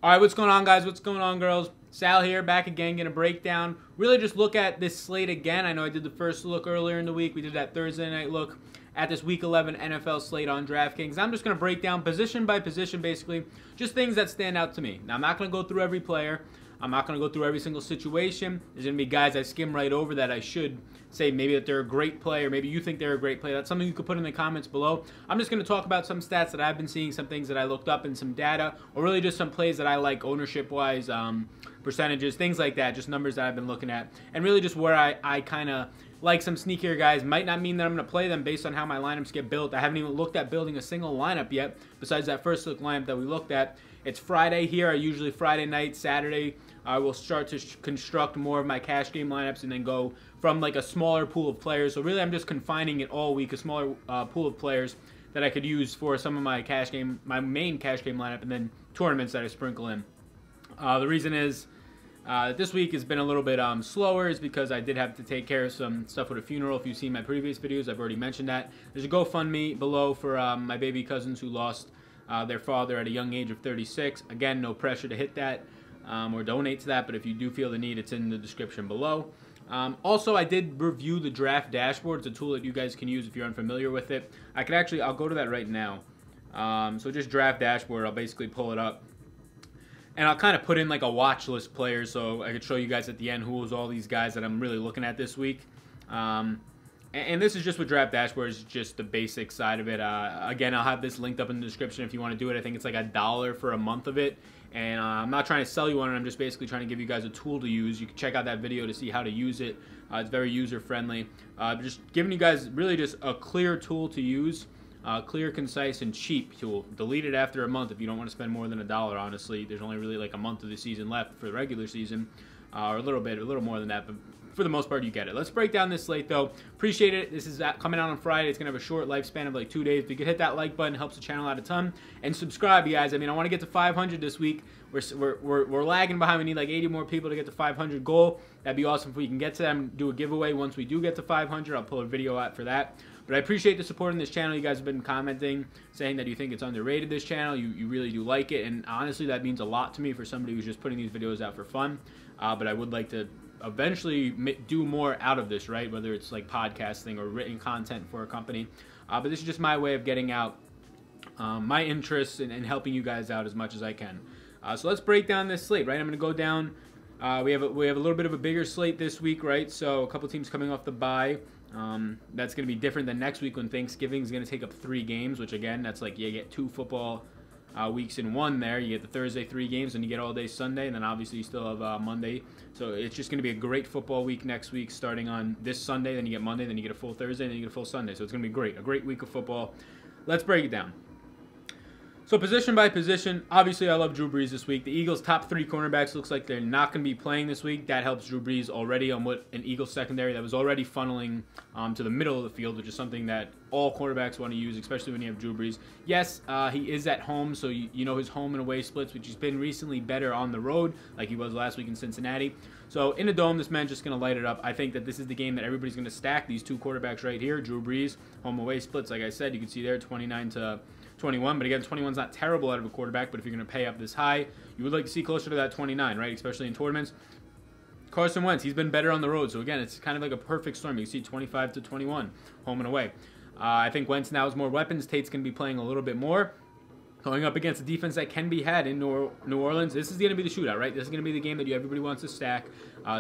All right, what's going on, guys? What's going on, girls? Sal here, back again, gonna break down, really just look at this slate again. I know I did the first look earlier in the week. We did that Thursday night look at this Week 11 NFL slate on Draftkings. I'm just gonna break down position by position, basically, just things that stand out to me. Now, I'm not gonna go through every player. I'm not going to go through every single situation. There's going to be guys I skim right over that I should say maybe that they're a great player. Maybe you think they're a great player. That's something you could put in the comments below. I'm just going to talk about some stats that I've been seeing, some things that I looked up, and some data, or really just some plays that I like ownership-wise, percentages, things like that, just numbers that I've been looking at, and really just where I kind of like some sneakier guys. Might not mean that I'm going to play them based on how my lineups get built. I haven't even looked at building a single lineup yet, besides that first look lineup that we looked at. It's Friday here. I usually Friday night, Saturday, I will start to construct more of my cash game lineups and then go from like a smaller pool of players. So really, I'm just confining it all week, a smaller pool of players that I could use for some of my cash game, my main cash game lineup, and then tournaments that I sprinkle in. The reason is this week has been a little bit slower is because I did have to take care of some stuff with a funeral. If you've seen my previous videos, I've already mentioned that. There's a GoFundMe below for my baby cousins who lost their father at a young age of 36. Again, no pressure to hit that or donate to that, but if you do feel the need, it's in the description below. Also, I did review the Draft Dashboard. It's a tool that you guys can use if you're unfamiliar with it. I'll go to that right now. So just Draft Dashboard, I'll basically pull it up. And I'll kind of put in like a watch list player so I could show you guys at the end who was all these guys that I'm really looking at this week. And this is just with Draft Dashboard, it's just the basic side of it. Again, I'll have this linked up in the description if you want to do it. I think it's like $1 for a month of it. And I'm not trying to sell you on it. I'm just basically trying to give you guys a tool to use. You can check out that video to see how to use it. It's very user-friendly. Just giving you guys really just a clear tool to use. Clear, concise, and cheap tool. Delete it after a month if you don't want to spend more than $1, honestly. There's only really like a month of the season left for the regular season. Or a little more than that, but for the most part, you get it. Let's break down this slate, though. Appreciate it. This is coming out on Friday. It's going to have a short lifespan of like 2 days. If you could hit that like button, it helps the channel out a ton. And subscribe, you guys. I mean, I want to get to 500 this week. We're lagging behind. We need like 80 more people to get to 500 goal. That'd be awesome if we can get to them. Do a giveaway once we do get to 500. I'll pull a video out for that. But I appreciate the support in this channel. You guys have been commenting, saying that you think it's underrated, this channel. You really do like it. And honestly, that means a lot to me for somebody who's just putting these videos out for fun. But I would like to eventually do more out of this, right? Whether it's like podcasting or written content for a company. But this is just my way of getting out my interests and helping you guys out as much as I can. So let's break down this slate, right? I'm going to go down. We have a little bit of a bigger slate this week, right? So a couple teams coming off the bye. That's going to be different than next week when Thanksgiving is going to take up 3 games, which again, that's like you get 2 football weeks in one there. You get the Thursday 3 games, and you get all day Sunday, and then obviously you still have Monday. So it's just going to be a great football week next week, starting on this Sunday. Then you get Monday, then you get a full Thursday, and then you get a full Sunday. So it's going to be great, a great week of football. Let's break it down. So position by position, obviously I love Drew Brees this week. The Eagles' top 3 cornerbacks looks like they're not going to be playing this week. That helps Drew Brees already on what an Eagles secondary that was already funneling to the middle of the field, which is something that all quarterbacks want to use, especially when you have Drew Brees. Yes, he is at home, so you know his home and away splits, which he's been recently better on the road, like he was last week in Cincinnati. So in the dome, this man's just going to light it up. I think that this is the game that everybody's going to stack, these 2 quarterbacks right here. Drew Brees, home away splits, like I said, you can see there 29 to 21, but again, 21's not terrible out of a quarterback, but if you're going to pay up this high, you would like to see closer to that 29, right, especially in tournaments. Carson Wentz, he's been better on the road, so again, it's kind of like a perfect storm. You can see 25 to 21, home and away. I think Wentz now has more weapons. Tate's going to be playing a little bit more. Going up against a defense that can be had in New Orleans, this is going to be the shootout, right? This is going to be the game that everybody wants to stack.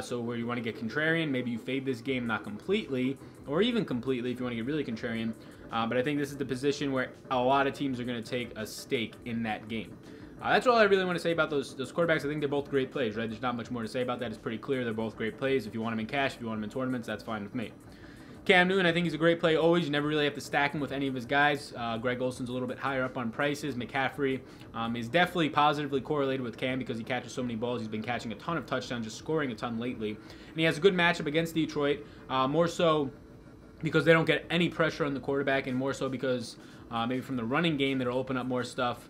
So where you want to get contrarian, maybe you fade this game not completely, or even completely if you want to get really contrarian. But I think this is the position where a lot of teams are going to take a stake in that game. That's all I really want to say about those quarterbacks. I think they're both great plays, right? There's not much more to say about that. It's pretty clear they're both great plays. If you want them in cash, if you want them in tournaments, that's fine with me. Cam Newton, I think he's a great play always. You never really have to stack him with any of his guys. Greg Olson's a little bit higher up on prices. McCaffrey is definitely positively correlated with Cam because he catches so many balls. He's been catching a ton of touchdowns, just scoring a ton lately. And he has a good matchup against Detroit, more so because they don't get any pressure on the quarterback, and more so because maybe from the running game that'll open up more stuff.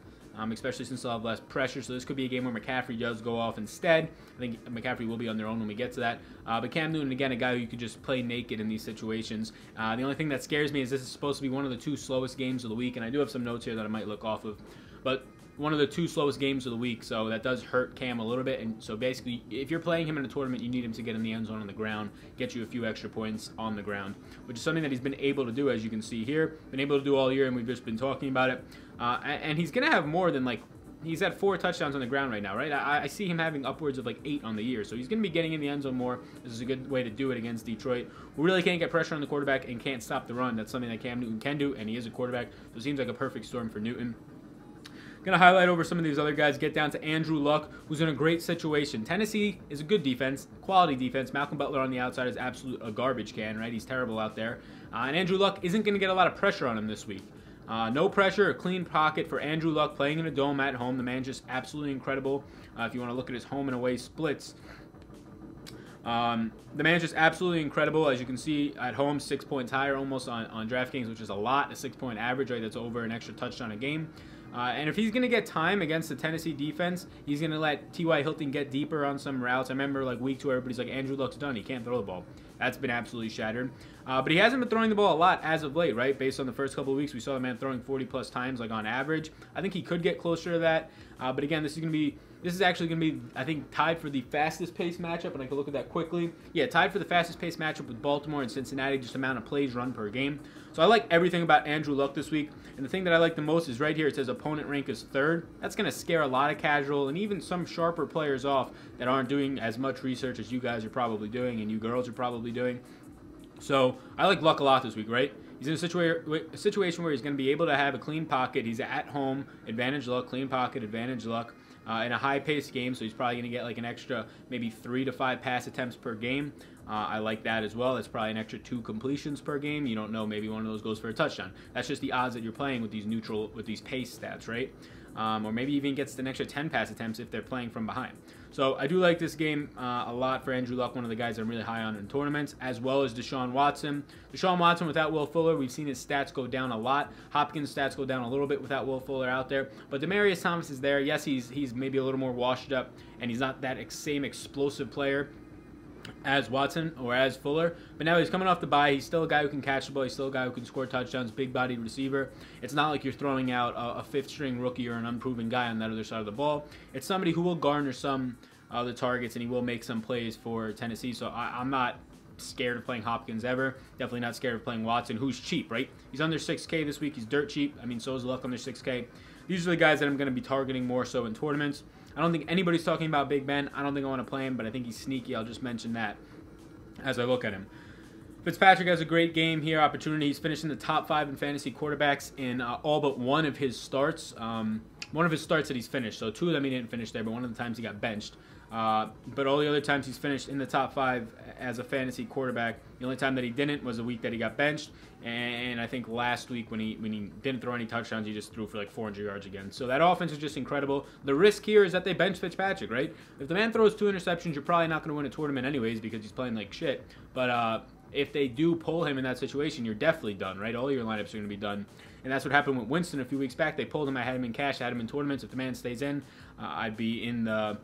Especially since they'll have less pressure. So this could be a game where McCaffrey does go off instead. I think McCaffrey will be on their own when we get to that. But Cam Newton, again, a guy who you could just play naked in these situations. The only thing that scares me is this is supposed to be one of the 2 slowest games of the week, and I do have some notes here that I might look off of. But one of the 2 slowest games of the week, so that does hurt Cam a little bit. And so basically, if you're playing him in a tournament, you need him to get in the end zone on the ground, get you a few extra points on the ground, which is something that he's been able to do, as you can see here. Been able to do all year, and we've just been talking about it. And he's going to have more than, like, he's at 4 touchdowns on the ground right now, right? I see him having upwards of, like, 8 on the year. So he's going to be getting in the end zone more. This is a good way to do it against Detroit, who really can't get pressure on the quarterback and can't stop the run. That's something that Cam Newton can do, and he is a quarterback. So it seems like a perfect storm for Newton. Going to highlight over some of these other guys, get down to Andrew Luck, who's in a great situation. Tennessee is a good defense, quality defense. Malcolm Butler on the outside is a garbage can, right? He's terrible out there. And Andrew Luck isn't going to get a lot of pressure on him this week. No pressure, a clean pocket for Andrew Luck playing in a dome at home. The man's just absolutely incredible. If you want to look at his home and away splits, the man's just absolutely incredible. As you can see at home, 6 points higher almost on DraftKings, which is a lot, a 6-point average, right? That's over an extra touchdown a game. And if he's going to get time against the Tennessee defense, he's going to let T.Y. Hilton get deeper on some routes. I remember like week 2, everybody's like, Andrew Luck's done. He can't throw the ball. That's been absolutely shattered. But he hasn't been throwing the ball a lot as of late, right? Based on the first couple of weeks, we saw the man throwing 40-plus times, like on average. I think he could get closer to that. But again, this is actually going to be, I think, tied for the fastest pace matchup, and I can look at that quickly. Yeah, tied for the fastest pace matchup with Baltimore and Cincinnati, just amount of plays run per game. So I like everything about Andrew Luck this week, and the thing that I like the most is right here. It says opponent rank is 3rd. That's going to scare a lot of casual and even some sharper players off that aren't doing as much research as you guys are probably doing and you girls are probably doing. So I like Luck a lot this week, right? He's in a situation where he's going to be able to have a clean pocket. He's at home, advantage Luck, clean pocket, advantage Luck. In a high-paced game, so he's probably going to get like an extra maybe 3 to 5 pass attempts per game. I like that as well. That's probably an extra 2 completions per game. You don't know, maybe one of those goes for a touchdown. That's just the odds that you're playing with these pace stats, right? Or maybe even gets an extra 10 pass attempts if they're playing from behind. So I do like this game a lot for Andrew Luck, one of the guys I'm really high on in tournaments, as well as Deshaun Watson. Deshaun Watson without Will Fuller, we've seen his stats go down a lot. Hopkins' stats go down a little bit without Will Fuller out there. But Demaryius Thomas is there. Yes, he's maybe a little more washed up, and he's not that same explosive player as Watson or as Fuller, but now he's coming off the bye. He's still a guy who can catch the ball. He's still a guy who can score touchdowns, big-bodied receiver. It's not like you're throwing out a fifth-string rookie or an unproven guy on that other side of the ball. It's somebody who will garner some of the targets, and he will make some plays for Tennessee. So I'm not scared of playing Hopkins ever. Definitely not scared of playing Watson, who's cheap, right? He's under 6K this week. He's dirt cheap. I mean, so is Luck under 6K. These are the guys that I'm going to be targeting more so in tournaments. I don't think anybody's talking about Big Ben. I don't think I want to play him, but I think he's sneaky. I'll just mention that as I look at him. Fitzpatrick has a great game here, opportunity. He's finished in the top 5 in fantasy quarterbacks in all but one of his starts. One of his starts that he's finished. So 2 of them he didn't finish there, but one of the times he got benched. But all the other times he's finished in the top 5 as a fantasy quarterback. The only time that he didn't was the week that he got benched, and I think last week when he didn't throw any touchdowns, he just threw for like 400 yards again. So that offense is just incredible. The risk here is that they bench Fitzpatrick, right? If the man throws 2 interceptions, you're probably not going to win a tournament anyways because he's playing like shit. But if they do pull him in that situation, you're definitely done, right? All your lineups are going to be done. And that's what happened with Winston a few weeks back. They pulled him. I had him in cash. I had him in tournaments. If the man stays in, I'd be in the...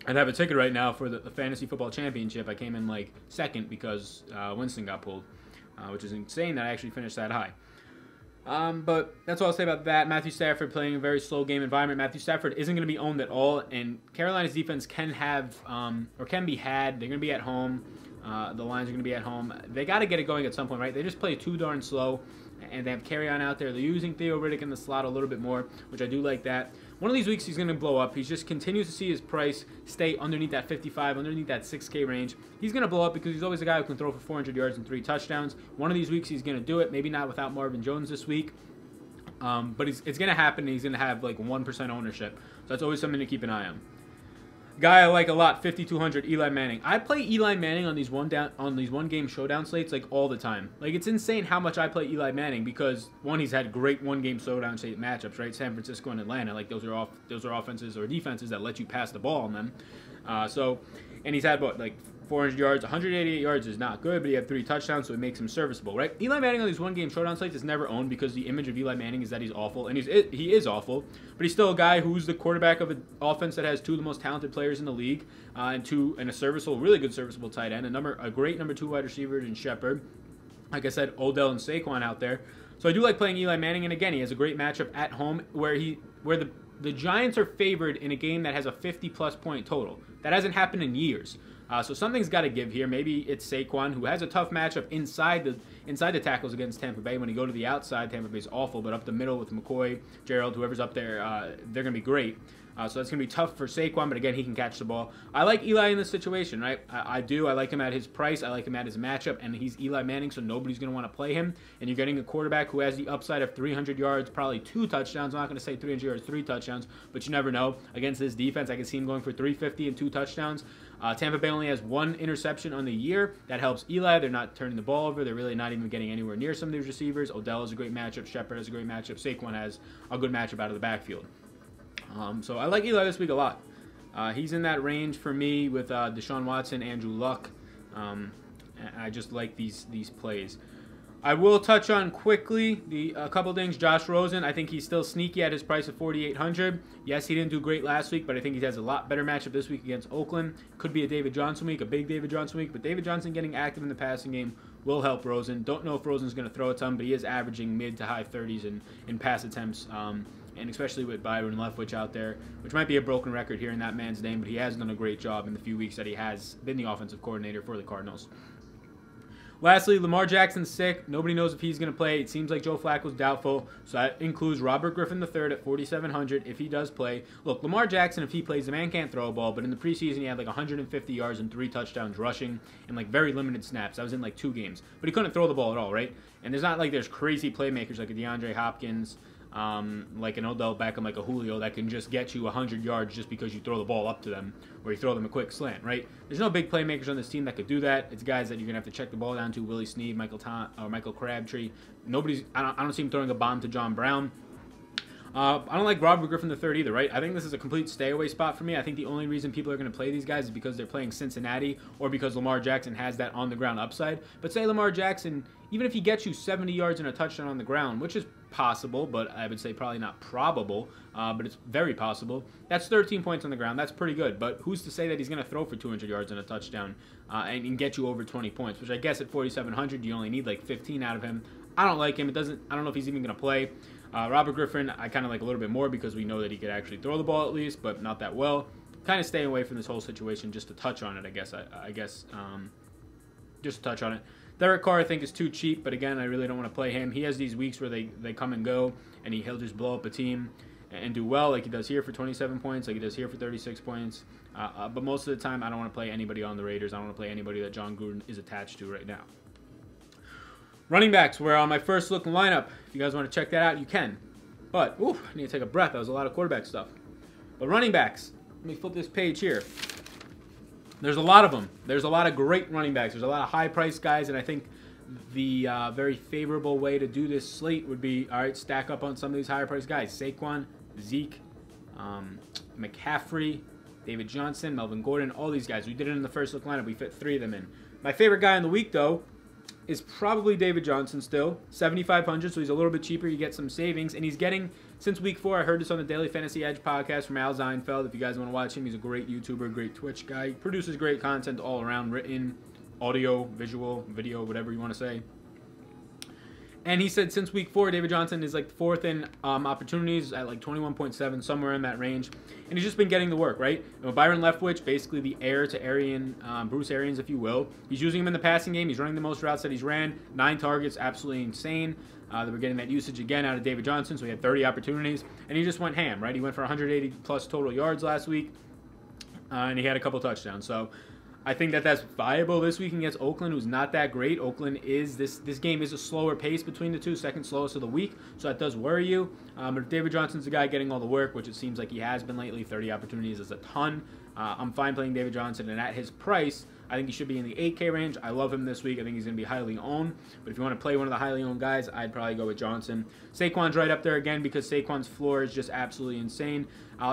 I'd have a ticket right now for the Fantasy Football Championship. I came in like 2nd because Winston got pulled, which is insane that I actually finished that high. But that's all I'll say about that. Matthew Stafford playing a very slow game environment. Matthew Stafford isn't going to be owned at all, and Carolina's defense can have or can be had. They're going to be at home. The Lions are going to be at home. They got to get it going at some point, right? They just play too darn slow, and they have Carry-On out there. They're using Theo Riddick in the slot a little bit more, which I do like that. One of these weeks he's going to blow up. He just continues to see his price stay underneath that 55, underneath that 6K range. He's going to blow up because he's always a guy who can throw for 400 yards and 3 touchdowns. One of these weeks he's going to do it. Maybe not without Marvin Jones this week. But it's going to happen, and he's going to have like 1% ownership. So that's always something to keep an eye on. Guy I like a lot, 5,200, Eli Manning. I play Eli Manning on these one-game showdown slates like all the time. Like, it's insane how much I play Eli Manning because one, he's had great one-game showdown slate matchups, right? San Francisco and Atlanta, like those are offenses or defenses that let you pass the ball on them. And he's had what, like 400 yards, 188 yards is not good, but he had 3 touchdowns, so it makes him serviceable, right? Eli Manning on these one-game showdown slates is never owned because the image of Eli Manning is that he's awful, and he is awful, but he's still a guy who's the quarterback of an offense that has 2 of the most talented players in the league, and a serviceable, really good serviceable tight end, a great number 2 wide receiver in Shepard. like I said, Odell and Saquon out there. So I do like playing Eli Manning, and again, he has a great matchup at home where the Giants are favored in a game that has a 50-plus point total. That hasn't happened in years. So something's got to give here. Maybe it's Saquon, who has a tough matchup inside the tackles against Tampa Bay. When you go to the outside, Tampa Bay's awful, but up the middle with McCoy, Gerald, whoever's up there, they're going to be great. So that's going to be tough for Saquon, but again, he can catch the ball. I like Eli in this situation, right? I do. I like him at his price. I like him at his matchup, and he's Eli Manning, so nobody's going to want to play him. And you're getting a quarterback who has the upside of 300 yards, probably 2 touchdowns. I'm not going to say 300 yards, 3 touchdowns, but you never know. Against this defense, I can see him going for 350 and 2 touchdowns. Tampa Bay only has 1 interception on the year. That helps Eli. They're not turning the ball over. They're really not even getting anywhere near some of these receivers. Odell is a great matchup. Shepard has a great matchup. Saquon has a good matchup out of the backfield. So I like Eli this week a lot. He's in that range for me with Deshaun Watson, Andrew Luck. I just like these plays. I will touch on quickly a couple things. Josh Rosen, I think he's still sneaky at his price of $4,800. Yes, he didn't do great last week, but I think he has a lot better matchup this week against Oakland. Could be a David Johnson week, a big David Johnson week, but David Johnson getting active in the passing game will help Rosen. Don't know if Rosen's going to throw a ton, but he is averaging mid to high 30s in pass attempts, and especially with Byron Leftwich out there, which might be a broken record here in that man's name, but he has done a great job in the few weeks that he has been the offensive coordinator for the Cardinals. Lastly, Lamar Jackson's sick. Nobody knows if he's going to play. It seems like Joe Flacco's doubtful, so that includes Robert Griffin III at $4,700 if he does play. Look, Lamar Jackson, if he plays, the man can't throw a ball, but in the preseason he had like 150 yards and 3 touchdowns rushing and like very limited snaps. That was in like 2 games. But he couldn't throw the ball at all, right? And there's not like there's crazy playmakers like a DeAndre Hopkins, like an Odell Beckham, like a Julio, that can just get you 100 yards just because you throw the ball up to them or you throw them a quick slant, right? There's no big playmakers on this team that could do that. It's guys that you're going to have to check the ball down to, Willie Snead, Michael Crabtree. I don't see him throwing a bomb to John Brown. I don't like Robert Griffin III either, right? I think this is a complete stay-away spot for me. I think the only reason people are going to play these guys is because they're playing Cincinnati or because Lamar Jackson has that on-the-ground upside. But say Lamar Jackson, even if he gets you 70 yards and a touchdown on the ground, which is possible, but I would say probably not probable, but it's very possible, that's 13 points on the ground. That's pretty good. But who's to say that he's going to throw for 200 yards and a touchdown and get you over 20 points, which I guess at 4,700 you only need like 15 out of him. I don't like him. I don't know if he's even going to play. Robert Griffin, I kind of like a little bit more because we know that he could actually throw the ball at least, but not that well. Kind of staying away from this whole situation just to touch on it, I guess. Just to touch on it. Derek Carr, I think, is too cheap, but again, I really don't want to play him. He has these weeks where they come and go, and he'll just blow up a team and do well, like he does here for 27 points, like he does here for 36 points. But most of the time, I don't want to play anybody on the Raiders. I don't want to play anybody that John Gruden is attached to right now. Running backs, we're on my first look lineup. If you guys want to check that out, you can. But, I need to take a breath. That was a lot of quarterback stuff. But running backs, let me flip this page here. There's a lot of them. There's a lot of great running backs. There's a lot of high-priced guys, and I think the very favorable way to do this slate would be, all right, stack up on some of these higher-priced guys. Saquon, Zeke, McCaffrey, David Johnson, Melvin Gordon, all these guys. We did it in the first look lineup. We fit 3 of them in. My favorite guy in the week, though, is probably David Johnson still. $7,500, so he's a little bit cheaper. You get some savings. And he's getting, since week 4, I heard this on the Daily Fantasy Edge podcast from Al Seinfeld. If you guys want to watch him, he's a great YouTuber, great Twitch guy. He produces great content all around, written, audio, visual, video, whatever you want to say. And he said since week 4, David Johnson is like 4th in opportunities at like 21.7, somewhere in that range. And he's just been getting the work, right? Byron Leftwich, basically the heir to Bruce Arians, if you will. He's using him in the passing game. He's running the most routes that he's ran. 9 targets, absolutely insane. That we're getting that usage again out of David Johnson. So he had 30 opportunities. And he just went ham, right? He went for 180-plus total yards last week. And he had a couple touchdowns. So I think that's viable this week against Oakland, who's not that great. Oakland is, this game is a slower pace between the two, second slowest of the week, so that does worry you. But if David Johnson's the guy getting all the work, which it seems like he has been lately, 30 opportunities is a ton. I'm fine playing David Johnson, and at his price, I think he should be in the 8K range. I love him this week. I think he's going to be highly owned. But if you want to play one of the highly owned guys, I'd probably go with Johnson. Saquon's right up there again because Saquon's floor is just absolutely insane.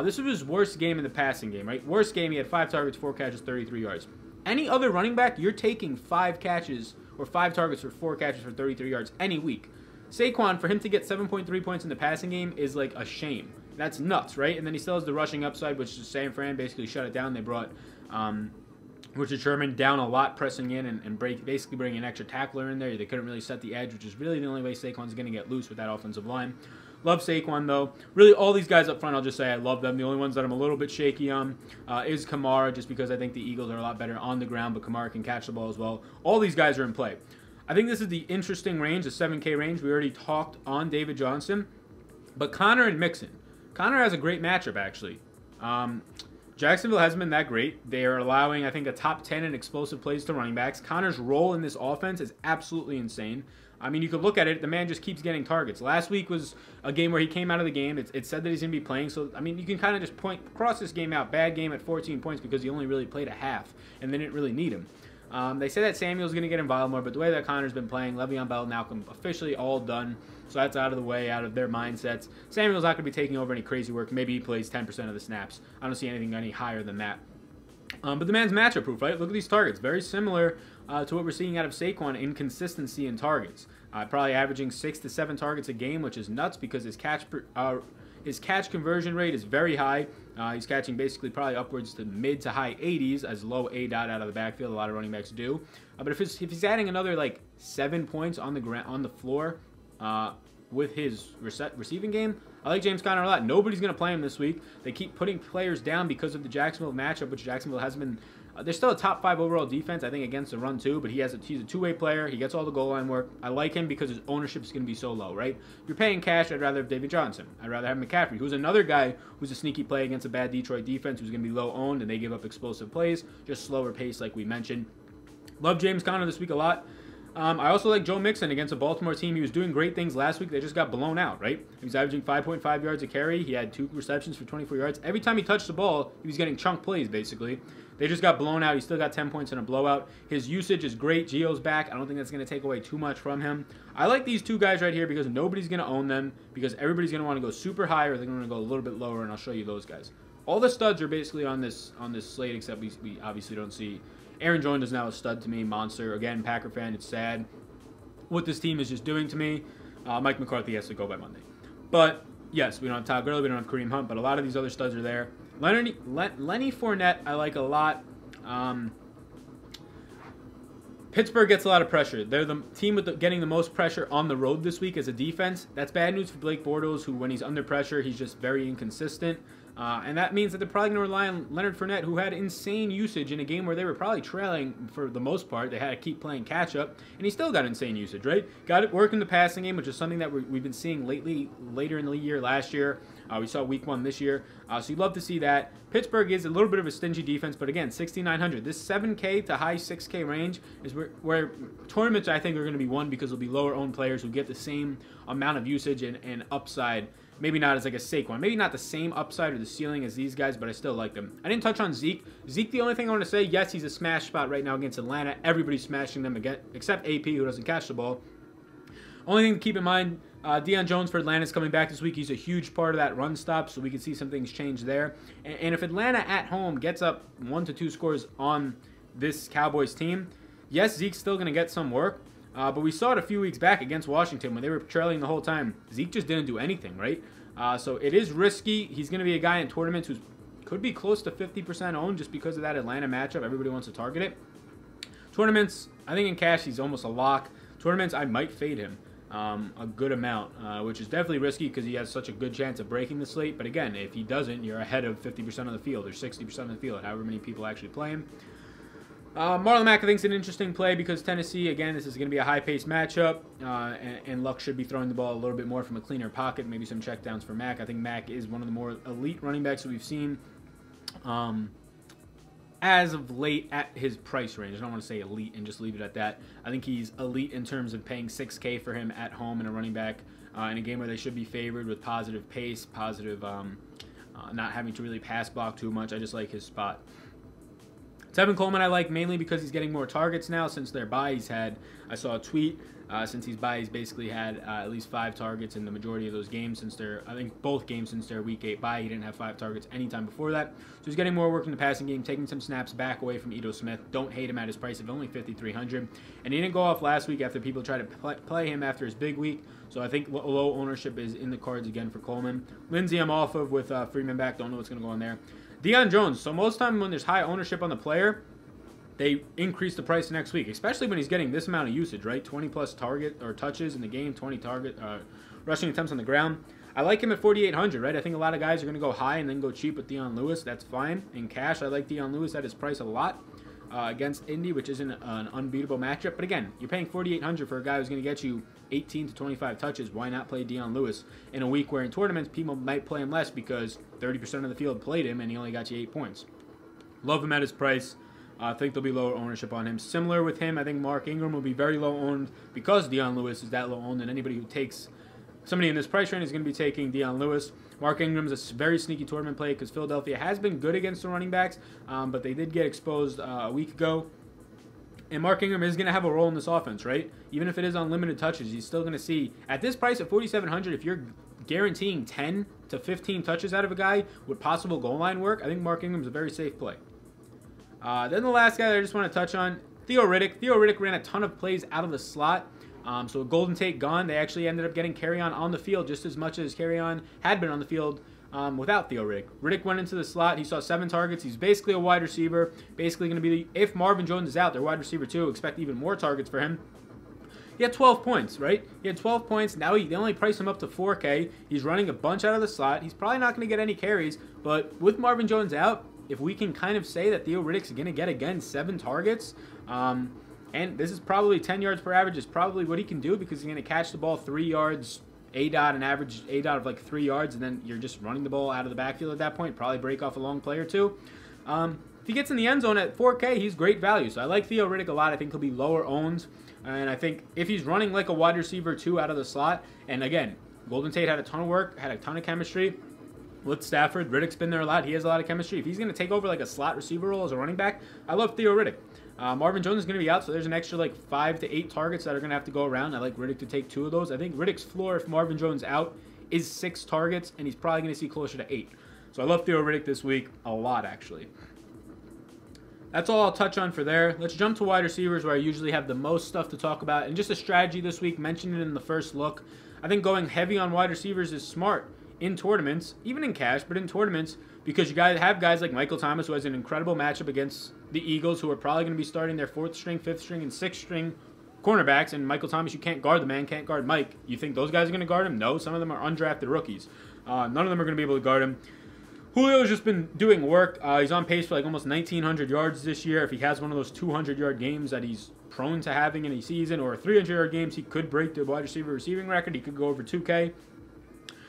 This was his worst game in the passing game, right? Worst game, he had 5 targets, 4 catches, 33 yards. Any other running back, you're taking 5 catches or 5 targets for 4 catches for 33 yards any week. Saquon, for him to get 7.3 points in the passing game is like a shame. That's nuts, right? And then he still has the rushing upside, which is San Fran basically shut it down. They brought Richard Sherman down a lot, pressing in and basically bringing an extra tackler in there. They couldn't really set the edge, which is really the only way Saquon's going to get loose with that offensive line. Love Saquon, though. Really, all these guys up front, I'll just say I love them. The only ones that I'm a little bit shaky on is Kamara, just because I think the Eagles are a lot better on the ground, but Kamara can catch the ball as well. All these guys are in play. I think this is the interesting range, the 7K range. We already talked on David Johnson. But Connor and Mixon. Connor has a great matchup, actually. Jacksonville hasn't been that great. They are allowing, I think, a top 10 in explosive plays to running backs. Connor's role in this offense is absolutely insane. I mean, you could look at it. The man just keeps getting targets. Last week was a game where he came out of the game. It said that he's going to be playing. So, I mean, you can kind of just cross this game out. Bad game at 14 points because he only really played a half, and they didn't really need him. They say that Samuel's going to get involved more, but the way that Connor's been playing, Le'Veon Bell now officially all done. So that's out of the way, out of their mindsets. Samuel's not going to be taking over any crazy work. Maybe he plays 10% of the snaps. I don't see anything any higher than that. But the man's matchup proof, right? Look at these targets. Very similar to what we're seeing out of Saquon in consistency in targets. Probably averaging 6 to 7 targets a game, which is nuts because his catch conversion rate is very high. He's catching basically probably upwards to mid to high 80s as low A dot out of the backfield. A lot of running backs do. But if he's adding another like 7 points on the floor with his receiving game, I like James Conner a lot. Nobody's going to play him this week. They keep putting players down because of the Jacksonville matchup, which Jacksonville hasn't been. They're still a top 5 overall defense, I think, against the run too. But he's a two-way player. He gets all the goal line work. I like him because his ownership is going to be so low, right? If you're paying cash, I'd rather have David Johnson. I'd rather have McCaffrey, who's another guy who's a sneaky play against a bad Detroit defense, who's going to be low owned and they give up explosive plays, just slower pace, like we mentioned. Love James Conner this week a lot. I also like Joe Mixon against a Baltimore team. He was doing great things last week. They just got blown out, right? He was averaging 5.5 yards a carry. He had 2 receptions for 24 yards. Every time he touched the ball, he was getting chunk plays, basically. They just got blown out. He still got 10 points in a blowout. His usage is great. Gio's back. I don't think that's going to take away too much from him. I like these two guys right here because nobody's going to own them, because everybody's going to want to go super high or they're going to go a little bit lower, and I'll show you those guys. All the studs are basically on this slate, except we obviously don't see. Aaron Jones is now a stud to me. Monster. Again, Packer fan. It's sad what this team is just doing to me. Mike McCarthy has to go by Monday. But, yes, we don't have Todd Gurley, we don't have Kareem Hunt, but a lot of these other studs are there. Lenny Fournette, I like a lot. Pittsburgh gets a lot of pressure. They're the team with getting the most pressure on the road this week as a defense. That's bad news for Blake Bortles, who, when he's under pressure, he's just very inconsistent. And that means that they're probably going to rely on Leonard Fournette, who had insane usage in a game where they were probably trailing for the most part. They had to keep playing catch-up, and he still got insane usage, right? Got it work in the passing game, which is something that we've been seeing lately, later in the year last year. We saw week 1 this year. So you'd love to see that. Pittsburgh is a little bit of a stingy defense, but again, 6,900. This 7K to high 6K range is where tournaments, I think, are going to be won because there'll be lower-owned players who get the same amount of usage and upside. Maybe not as like a Saquon. Maybe not the same upside or the ceiling as these guys, but I still like them. I didn't touch on Zeke. Zeke, the only thing I want to say, yes, he's a smash spot right now against Atlanta. Everybody's smashing them again, except AP, who doesn't catch the ball. Only thing to keep in mind, Deion Jones for Atlanta is coming back this week. He's a huge part of that run stop, so we can see some things change there. And if Atlanta at home gets up 1 to 2 scores on this Cowboys team, yes, Zeke's still going to get some work. But we saw it a few weeks back against Washington when they were trailing the whole time. Zeke just didn't do anything, right? So it is risky. He's going to be a guy in tournaments who could be close to 50% owned just because of that Atlanta matchup. Everybody wants to target it. Tournaments, I think in cash he's almost a lock. Tournaments, I might fade him a good amount, which is definitely risky because he has such a good chance of breaking the slate. But again, if he doesn't, you're ahead of 50% of the field or 60% of the field, however many people actually play him. Marla Mack, I think, is an interesting play because Tennessee, again, this is going to be a high-paced matchup, and Luck should be throwing the ball a little bit more from a cleaner pocket, maybe some checkdowns for Mack. I think Mack is one of the more elite running backs that we've seen as of late at his price range. I don't want to say elite and just leave it at that. I think he's elite in terms of paying $6K for him at home in a running back in a game where they should be favored with positive pace, positive not having to really pass block too much. I just like his spot. Tevin Coleman I like mainly because he's getting more targets now since their bye. I saw a tweet, since he's bye, he's basically had at least 5 targets in the majority of those games I think both games since their Week 8 bye. He didn't have 5 targets anytime before that. So he's getting more work in the passing game, taking some snaps back away from Ito Smith. Don't hate him at his price of only $5,300. And he didn't go off last week after people tried to play him after his big week. So I think low ownership is in the cards again for Coleman. Lindsey I'm off of with Freeman back. Don't know what's going to go on there. Deion Jones. So most time when there's high ownership on the player, they increase the price next week, especially when he's getting this amount of usage, right? 20 plus target or touches in the game, 20 rushing attempts on the ground. I like him at 4,800, right? I think a lot of guys are going to go high and then go cheap with Dion Lewis. That's fine. In cash, I like Dion Lewis at his price a lot against Indy, which isn't an unbeatable matchup. But again, you're paying 4,800 for a guy who's going to get you 18 to 25 touches. Why not play Dion Lewis in a week where in tournaments people might play him less because 30% of the field played him and he only got you 8 points. Love him at his price. I think there'll be lower ownership on him. Similar with him, I think Mark Ingram will be very low owned because Dion Lewis is that low owned, and anybody who takes somebody in this price range is going to be taking Dion Lewis. Mark Ingram's a very sneaky tournament play because Philadelphia has been good against the running backs, but they did get exposed a week ago. And Mark Ingram is going to have a role in this offense, right? Even if it is on limited touches, he's still going to see, at this price at 4,700, if you're guaranteeing 10 to 15 touches out of a guy with possible goal line work, I think Mark Ingram's a very safe play. Then the last guy that I just want to touch on, Theo Riddick. Theo Riddick ran a ton of plays out of the slot. So Golden Tate gone. They actually ended up getting carry-on on the field just as much as carry-on had been on the field without Theo Riddick. Riddick went into the slot. He saw 7 targets. He's basically a wide receiver. Basically going to be, if Marvin Jones is out, their wide receiver too. Expect even more targets for him. He had 12 points, right? He had 12 points. Now they only price him up to 4K. He's running a bunch out of the slot. He's probably not going to get any carries. But with Marvin Jones out, if we can kind of say that Theo Riddick's going to get, again, 7 targets, and this is probably 10 yards per average is probably what he can do because he's going to catch the ball 3 yards, an average A-dot of like 3 yards, and then you're just running the ball out of the backfield at that point, probably break off a long play or two. If he gets in the end zone at 4K, he's great value. So I like Theo Riddick a lot. I think he'll be lower owned. And I think if he's running like a wide receiver too out of the slot, and again, Golden Tate had a ton of work, had a ton of chemistry with Stafford. Riddick's been there a lot. He has a lot of chemistry. If he's going to take over like a slot receiver role as a running back, I love Theo Riddick. Marvin Jones is going to be out, so there's an extra like 5 to 8 targets that are going to have to go around. I like Riddick to take 2 of those. I think Riddick's floor, if Marvin Jones out, is 6 targets, and he's probably going to see closer to 8. So I love Theo Riddick this week a lot, actually. That's all I'll touch on for there. Let's jump to wide receivers where I usually have the most stuff to talk about. And just a strategy this week, mentioned it in the first look. I think going heavy on wide receivers is smart in tournaments, even in cash, but in tournaments, because you guys have guys like Michael Thomas, who has an incredible matchup against the Eagles, who are probably going to be starting their 4th string, 5th string, and 6th string cornerbacks. And Michael Thomas, you can't guard the man, can't guard Mike. You think those guys are going to guard him? No, some of them are undrafted rookies. None of them are going to be able to guard him. Julio's just been doing work. He's on pace for like almost 1,900 yards this year. If he has one of those 200-yard games that he's prone to having in a season, or 300-yard games, he could break the wide receiver receiving record. He could go over 2K.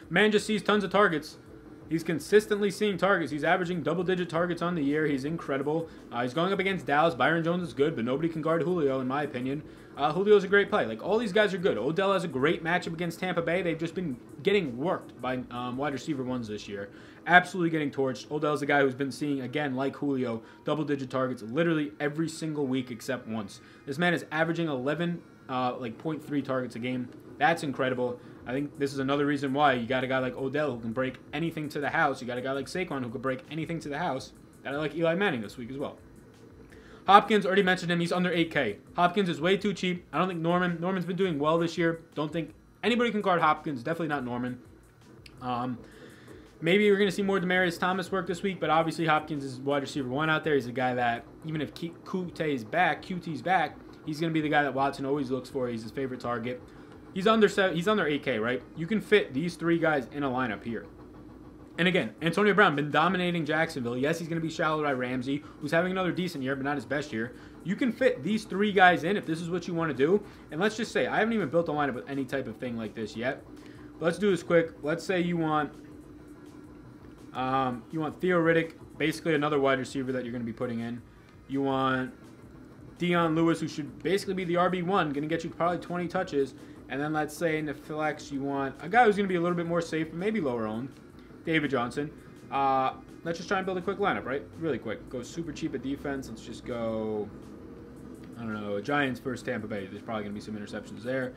Man just sees tons of targets. He's consistently seeing targets. He's averaging double-digit targets on the year. He's incredible. He's going up against Dallas. Byron Jones is good, but nobody can guard Julio, in my opinion. Julio's a great play. Like, all these guys are good. Odell has a great matchup against Tampa Bay. They've just been getting worked by wide receiver ones this year. Absolutely getting torched. Odell's a guy who's been seeing, again, like Julio, double-digit targets literally every single week except once. This man is averaging 0.3 targets a game. That's incredible. I think this is another reason why you got a guy like Odell who can break anything to the house. You got a guy like Saquon who can break anything to the house. And I like Eli Manning this week as well. Hopkins, already mentioned him. He's under 8K. Hopkins is way too cheap. I don't think Norman's been doing well this year. Don't think anybody can guard Hopkins. Definitely not Norman. Maybe you're going to see more Demaryius Thomas work this week, but obviously Hopkins is wide receiver 1 out there. He's a guy that, even if QT's back, he's going to be the guy that Watson always looks for. He's his favorite target. He's under 8K, right? You can fit these 3 guys in a lineup here. And again, Antonio Brown been dominating Jacksonville. Yes, he's going to be shadowed by Ramsey, who's having another decent year, but not his best year. You can fit these 3 guys in if this is what you want to do. And let's just say, I haven't even built a lineup with any type of thing like this yet. But let's do this quick. Let's say you want Theo Riddick, basically another wide receiver that you're going to be putting in. You want Dion Lewis, who should basically be the RB1, going to get you probably 20 touches. And then let's say in the flex you want a guy who's going to be a little bit more safe, but maybe lower owned, David Johnson. Let's just try and build a quick lineup, right? Really quick. Go super cheap at defense. Let's just go, I don't know, Giants versus Tampa Bay. There's probably going to be some interceptions there.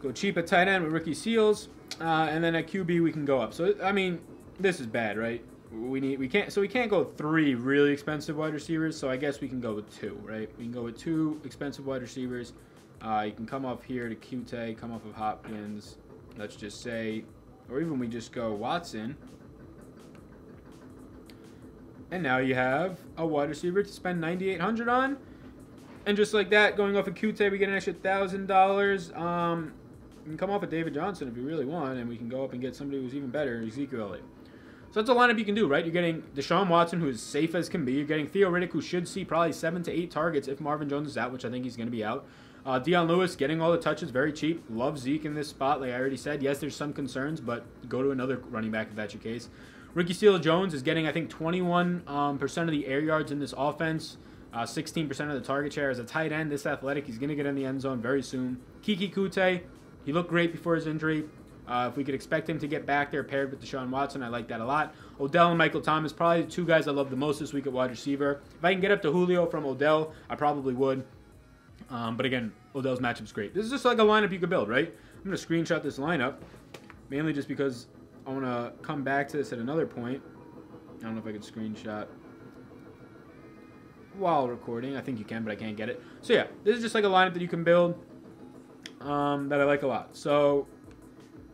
Go cheap at tight end with Ricky Seals. And then at QB we can go up. So, I mean, this is bad, right? We can't go 3 really expensive wide receivers, so I guess we can go with 2, right? We can go with 2 expensive wide receivers. You can come off here to QT, come off of Hopkins, let's just say, or even we just go Watson. And now you have a wide receiver to spend $9,800 on. And just like that, going off of Kute, we get an extra $1,000. You can come off of David Johnson if you really want, and we can go up and get somebody who's even better, Ezekiel Elliott. So that's a lineup you can do, right? You're getting Deshaun Watson, who is safe as can be. You're getting Theo Riddick, who should see probably 7 to 8 targets if Marvin Jones is out, which I think he's going to be out. Dion Lewis getting all the touches, very cheap. Love Zeke in this spot, like I already said. Yes, there's some concerns, but go to another running back if that's your case. Ricky Steele-Jones is getting, I think, 21% of the air yards in this offense. 16% of the target share as a tight end. This athletic, he's going to get in the end zone very soon. Keke Coutee, he looked great before his injury. If we could expect him to get back there paired with Deshaun Watson, I like that a lot. Odell and Michael Thomas, probably the two guys I love the most this week at wide receiver. If I can get up to Julio from Odell, I probably would. But again, Odell's matchup's great. This is just like a lineup you could build, right? I'm going to screenshot this lineup, mainly just because I want to come back to this at another point. I don't know if I could screenshot while recording. I think you can, but I can't get it. So yeah, this is just like a lineup that you can build that I like a lot. So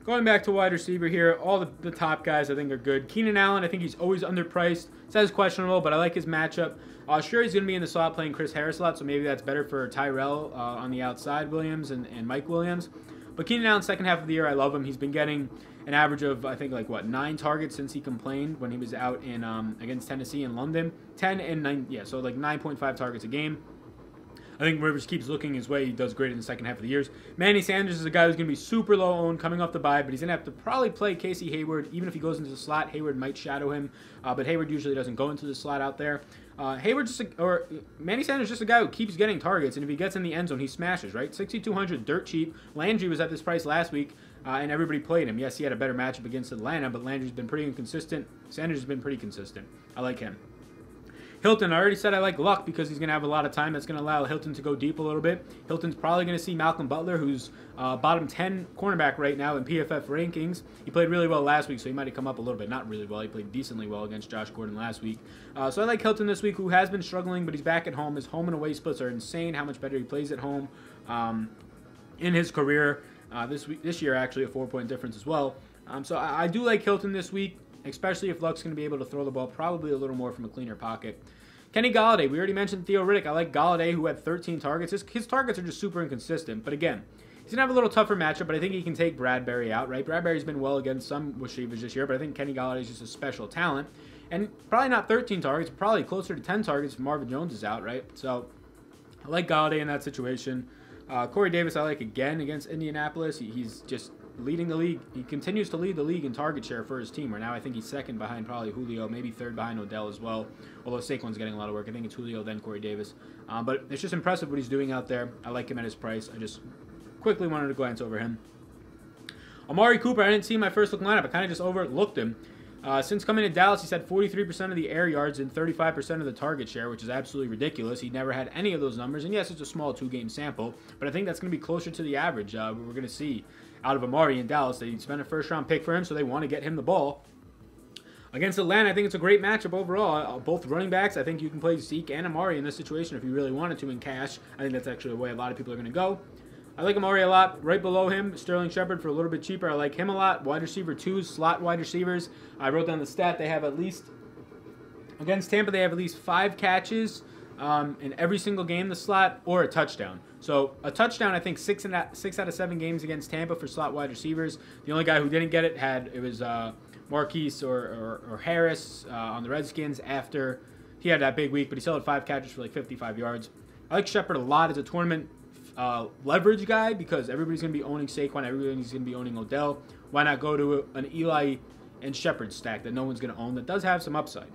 going back to wide receiver here, all the top guys I think are good. Keenan Allen, I think he's always underpriced. Says questionable, but I like his matchup. Sure, he's going to be in the slot playing Chris Harris a lot, so maybe that's better for Tyrell on the outside, Williams and Mike Williams. But Keenan Allen, second half of the year, I love him. He's been getting an average of, I think, 9 targets since he complained when he was out in against Tennessee in London. 10 and 9, yeah, so 9.5 targets a game. I think Rivers keeps looking his way. He does great in the second half of the years. Manny Sanders is a guy who's going to be super low owned coming off the bye, but he's going to have to probably play Casey Hayward. Even if he goes into the slot, Hayward might shadow him, but Hayward usually doesn't go into the slot out there. Manny Sanders is just a guy who keeps getting targets, and if he gets in the end zone, he smashes, right? 6,200, dirt cheap. Landry was at this price last week, and everybody played him. Yes, he had a better matchup against Atlanta, but Landry's been pretty inconsistent. Sanders has been pretty consistent. I like him. Hilton, I already said I like Luck because he's going to have a lot of time. That's going to allow Hilton to go deep a little bit. Hilton's probably going to see Malcolm Butler, who's bottom 10 cornerback right now in PFF rankings. He played really well last week, so he might have come up a little bit. Not really well. He played decently well against Josh Gordon last week. So I like Hilton this week, who has been struggling, but he's back at home. His home and away splits are insane, how much better he plays at home in his career. This year, actually, a 4-point difference as well. So I do like Hilton this week, especially if Luck's going to be able to throw the ball probably a little more from a cleaner pocket. Kenny Golladay, we already mentioned Theo Riddick. I like Golladay, who had 13 targets. His targets are just super inconsistent. But again, he's going to have a little tougher matchup, but I think he can take Bradbury out, right? Bradbury's been well against some receivers this year, but I think Kenny Golladay is just a special talent. And probably not 13 targets, probably closer to 10 targets if Marvin Jones is out, right? So I like Golladay in that situation. Corey Davis, I like again against Indianapolis. He's just leading the league. He continues to lead the league in target share for his team. Right now, I think he's second behind probably Julio, maybe third behind Odell as well. Although Saquon's getting a lot of work. I think it's Julio, then Corey Davis. But it's just impressive what he's doing out there. I like him at his price. I just quickly wanted to glance over him. Amari Cooper, I didn't see my first look lineup. I kind of just overlooked him. Since coming to Dallas, he's had 43% of the air yards and 35% of the target share, which is absolutely ridiculous. He never had any of those numbers. And yes, it's a small 2-game sample, but I think that's going to be closer to the average we're going to see out of Amari in Dallas. They spent a first-round pick for him, so they want to get him the ball. Against Atlanta, I think it's a great matchup overall. Both running backs, I think you can play Zeke and Amari in this situation if you really wanted to in cash. I think that's actually the way a lot of people are going to go. I like Amari a lot. Right below him, Sterling Shepard for a little bit cheaper. I like him a lot. Wide receiver 2s, slot wide receivers. I wrote down the stat. They have at least, against Tampa, they have at least 5 catches in every single game in the slot or a touchdown. So a touchdown, I think, 6 out of 7 games against Tampa for slot wide receivers. The only guy who didn't get it was Marquise or Harris on the Redskins after he had that big week, but he still had 5 catches for 55 yards. I like Shepard a lot as a tournament leverage guy because everybody's going to be owning Saquon, everybody's going to be owning Odell. Why not go to an Eli and Shepard stack that no one's going to own that does have some upside?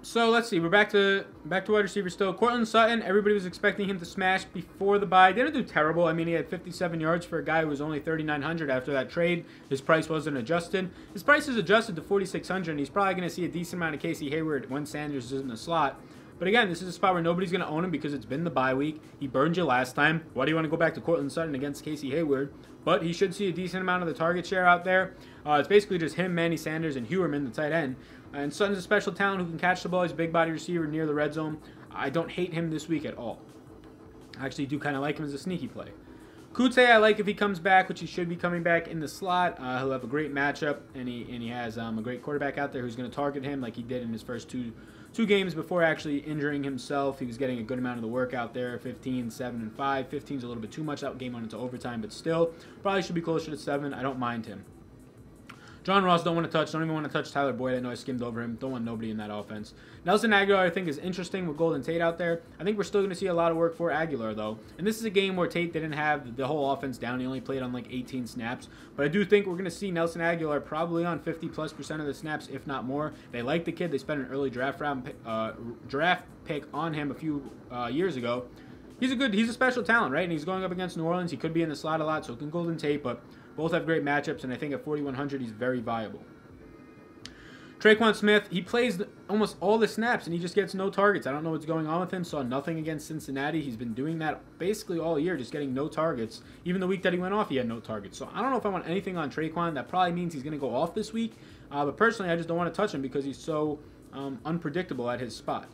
So let's see. We're back to wide receiver still. Courtland Sutton, everybody was expecting him to smash before the bye. Didn't do terrible. I mean, he had 57 yards for a guy who was only 3,900 after that trade. His price wasn't adjusted. His price is adjusted to 4,600, and he's probably going to see a decent amount of Casey Hayward when Sanders is in the slot. But again, this is a spot where nobody's going to own him because it's been the bye week. He burned you last time. Why do you want to go back to Courtland Sutton against Casey Hayward? But he should see a decent amount of the target share out there. It's basically just him, Manny Sanders, and Hewerman, the tight end. And Sutton's a special talent who can catch the ball. He's a big body receiver near the red zone. I don't hate him this week at all. I actually do kind of like him as a sneaky play. Kute, I like if he comes back, which he should be coming back in the slot. He'll have a great matchup, and he has a great quarterback out there who's going to target him like he did in his first two 2 games before actually injuring himself. He was getting a good amount of the work out there, 15, 7, and 5. 15's a little bit too much. That game went into overtime, but still, probably should be closer to 7. I don't mind him. John Ross, don't want to touch. Don't even want to touch Tyler Boyd. I know I skimmed over him. Don't want nobody in that offense. Nelson Aguilar, I think, is interesting with Golden Tate out there. I think we're still going to see a lot of work for Aguilar, though. And this is a game where Tate didn't have the whole offense down. He only played on like 18 snaps. But I do think we're going to see Nelson Aguilar probably on 50+% of the snaps, if not more. They like the kid. They spent an early draft pick on him a few years ago. He's a special talent, right? And he's going up against New Orleans. He could be in the slot a lot, so can Golden Tate, but both have great matchups, and I think at 4,100, he's very viable. Traquan Smith, he plays almost all the snaps, and he just gets no targets. I don't know what's going on with him. Saw nothing against Cincinnati. He's been doing that basically all year, just getting no targets. Even the week that he went off, he had no targets. So I don't know if I want anything on Traquan. That probably means he's going to go off this week. But personally, I just don't want to touch him because he's so unpredictable at his spot.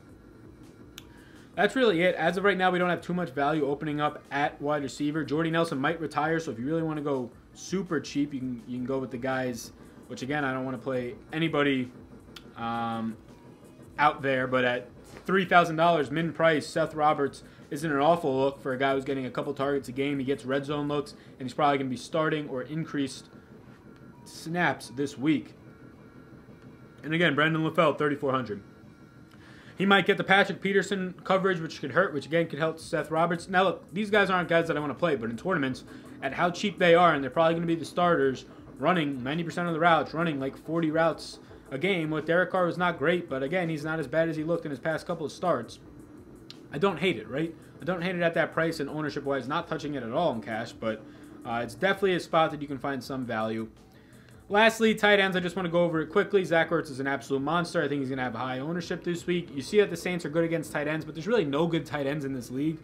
That's really it. As of right now, we don't have too much value opening up at wide receiver. Jordy Nelson might retire, so if you really want to go super cheap, you can go with the guys, which again, I don't want to play anybody out there, but at $3,000 min price, Seth Roberts isn't an awful look for a guy who's getting a couple targets a game. He gets red zone looks, and he's probably going to be starting or increased snaps this week. And again, Brendan LaFell, 3,400. He might get the Patrick Peterson coverage, which could hurt, which again could help Seth Roberts. Now, look, these guys aren't guys that I want to play, but in tournaments, at how cheap they are, and they're probably going to be the starters, running 90% of the routes, running like 40 routes a game. With Derek Carr was not great, but again, he's not as bad as he looked in his past couple of starts. I don't hate it, right? I don't hate it at that price and ownership-wise, not touching it at all in cash, but it's definitely a spot that you can find some value. Lastly, tight ends, I just want to go over it quickly. Zach Ertz is an absolute monster. I think he's going to have high ownership this week. You see that the Saints are good against tight ends, but there's really no good tight ends in this league.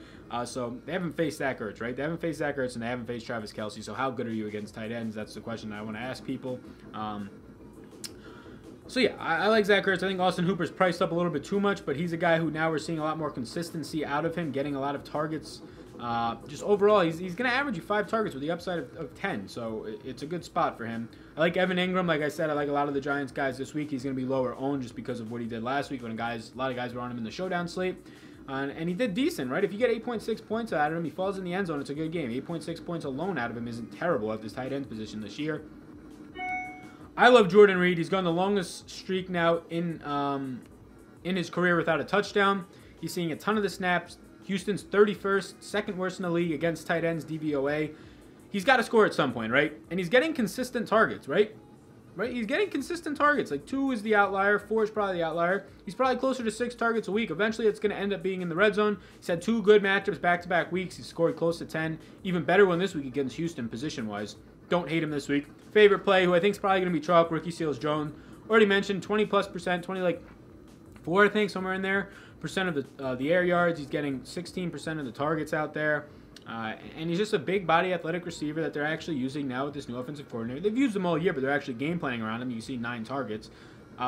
So they haven't faced Zach Ertz, right? They haven't faced Zach Ertz, and they haven't faced Travis Kelce. So how good are you against tight ends? That's the question I want to ask people. So yeah, I like Zach Ertz. I think Austin Hooper's priced up a little bit too much, but he's a guy who now we're seeing a lot more consistency out of him, getting a lot of targets. Just overall, he's going to average you 5 targets with the upside of 10, so it's a good spot for him. I like Evan Ingram. Like I said, I like a lot of the Giants guys this week. He's going to be lower owned just because of what he did last week when a lot of guys were on him in the showdown slate. And he did decent, right? If you get 8.6 points out of him, he falls in the end zone, it's a good game. 8.6 points alone out of him isn't terrible at this tight end position this year. I love Jordan Reed. He's gone the longest streak now in his career without a touchdown. He's seeing a ton of the snaps. Houston's 31st, second worst in the league against tight ends DVOA. He's got to score at some point, right? And he's getting consistent targets, right? He's getting consistent targets. Like 2 is the outlier, 4 is probably the outlier. He's probably closer to 6 targets a week. Eventually, it's going to end up being in the red zone. He's had 2 good matchups back-to-back weeks. He's scored close to 10. Even better one this week against Houston position-wise. Don't hate him this week. Favorite play, who I think is probably going to be chalk, Ricky Seals-Jones. Already mentioned 20+%, 20 like 4, I think, somewhere in there. Percent of the air yards. He's getting 16% of the targets out there. And he's just a big body athletic receiver that they're actually using now with this new offensive coordinator. They've used him all year, but they're actually game planning around him. You see 9 targets.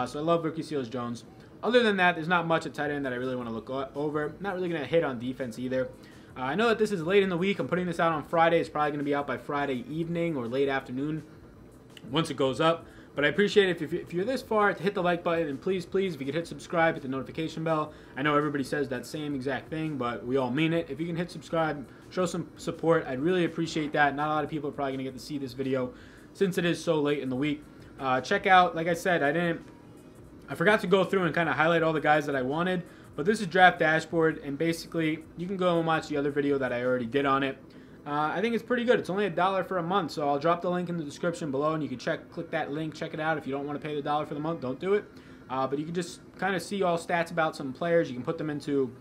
So I love Ricky Seals-Jones. Other than that, there's not much at tight end that I really want to look over. Not really going to hit on defense either. I know that this is late in the week. I'm putting this out on Friday. It's probably going to be out by Friday evening or late afternoon once it goes up. But I appreciate it if you're this far, to hit the like button, and please, if you could hit subscribe, hit the notification bell. I know everybody says that same exact thing, but we all mean it. If you can hit subscribe, show some support, I'd really appreciate that. Not a lot of people are probably going to get to see this video since it is so late in the week. Check out, like I said, I forgot to go through and kind of highlight all the guys that I wanted, but this is Draft Dashboard, and basically, you can go and watch the other video that I already did on it. I think it's pretty good. It's only $1 for a month, so I'll drop the link in the description below, and you can click that link, check it out. If you don't want to pay the $1 for the month, don't do it. But you can just kind of see all stats about some players. You can put them into,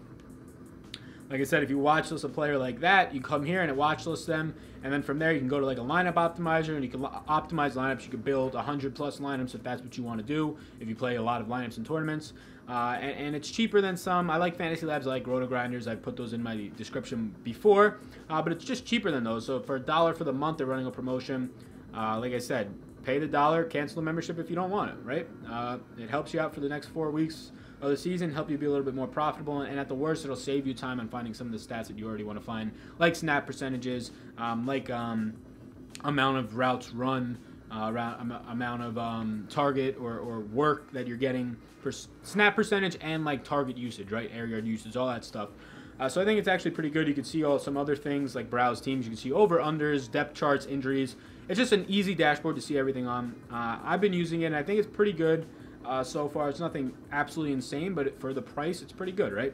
like I said, if you watch list a player like that, you come here and it watch lists them, and then from there you can go to like a lineup optimizer, and you can optimize lineups. You can build 100+ lineups if that's what you want to do, if you play a lot of lineups in tournaments. And it's cheaper than some. I like Fantasy Labs, I like Roto Grinders. I've put those in my description before, but it's just cheaper than those. So for $1 for the month, they're running a promotion. Like I said, pay the $1, cancel the membership if you don't want it, right? It helps you out for the next 4 weeks of the season, help you be a little bit more profitable, and at the worst, it'll save you time on finding some of the stats that you already want to find, like snap percentages, amount of routes run, amount of target or work that you're getting for snap percentage and like target usage, right? Air yard usage, all that stuff. So I think it's actually pretty good. You can see some other things like browse teams. You can see over, unders, depth charts, injuries. It's just an easy dashboard to see everything on. I've been using it, and I think it's pretty good so far. It's nothing absolutely insane, but for the price, it's pretty good, right?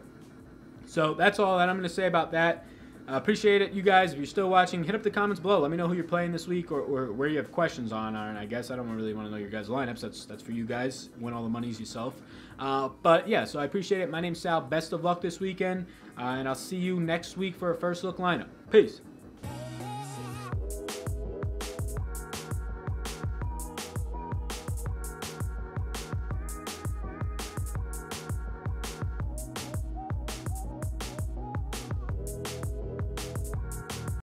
So that's all that I'm going to say about that. Appreciate it, you guys. If you're still watching, hit up the comments below. Let me know who you're playing this week or where you have questions on. And I guess I don't really want to know your guys' lineups. That's for you guys. Win all the monies yourself. But yeah, so I appreciate it. My name's Sal. Best of luck this weekend. And I'll see you next week for a first look lineup. Peace.